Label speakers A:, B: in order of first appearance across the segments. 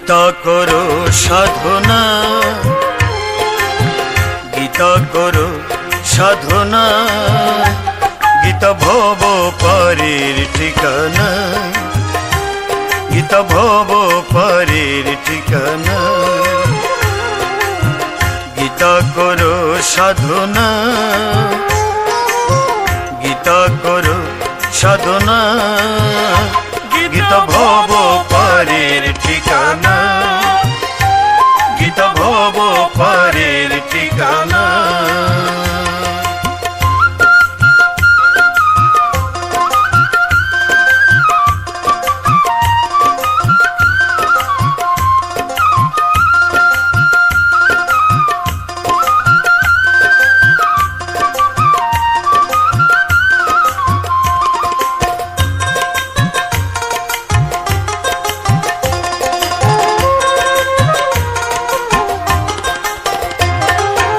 A: গীতা করো সাধনা, গীতা করো সাধনা, গীতা ভব পারের ঠিকানা, গীতা ভব পারের ঠিকানা। গীতা করো সাধনা, গীতা করো সাধনা, গীতা ভব পারের ঠিকানা, গীতা ভব পারের ঠিকানা।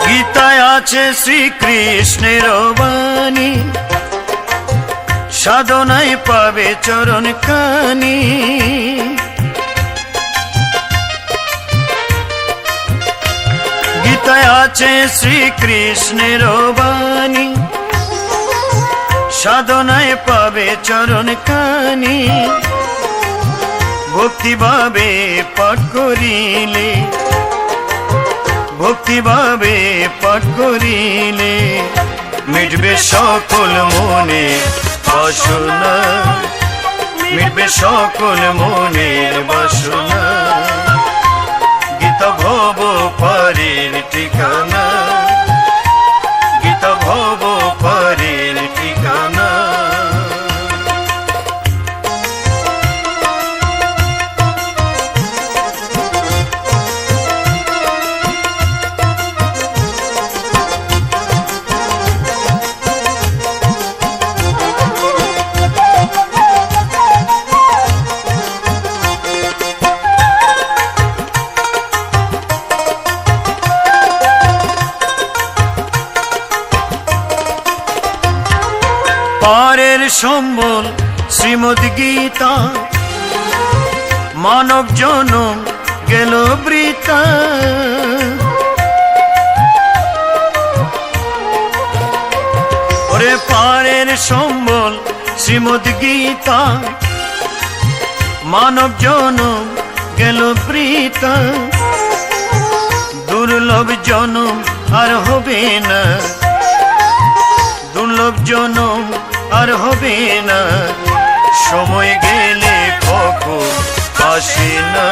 A: গীতায় আছে শ্রীকৃষ্ণের বাণী, সাধনায় পাবে চরণ কানি। গীতায় আছে শ্রীকৃষ্ণের বাণী, সাধনায় পাবে চরণ কানি। ভক্তিভাবে পাঠ করিলে, ভক্তিভাবে পাঠ করিলে মিটবে সকল মনে বাসনা, মিটবে সকল মনের বাসনা। গীতা ভব পারের ঠিকানা, গীতা ভব পারের ঠিকানা। পারের সম্বল শ্রীমদ গীতা, মানব জনম গেল বৃথা। ওরে পারের সম্বল শ্রীমদ গীতা, মানব জনম গেল বৃথা। দুর্লভ জনম আর হবে না, দুর্লভ জনম আর হবে না। সময় গেলে কখন আসে না,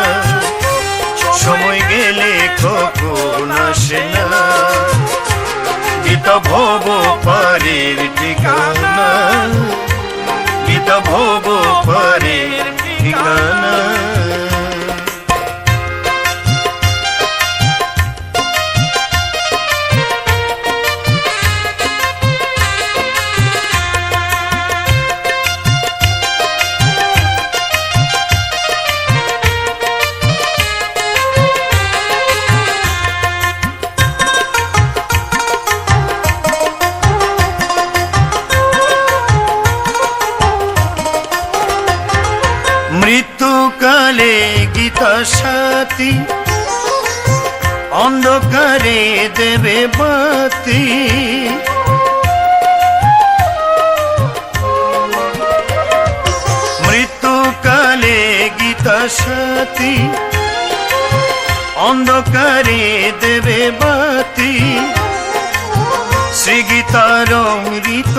A: সময় গেলে কখন আসে না। গীতা ভব পারের ঠিকানা, গীতা ভব পারের ঠিকানা। মৃত্যুকালে গীতা সাথী, অন্ধকারে দেবে বাতি। মৃত্যুকালে গীতা সাথী, অন্ধকারে দেবে বাতি। শ্রী গীতার অমৃত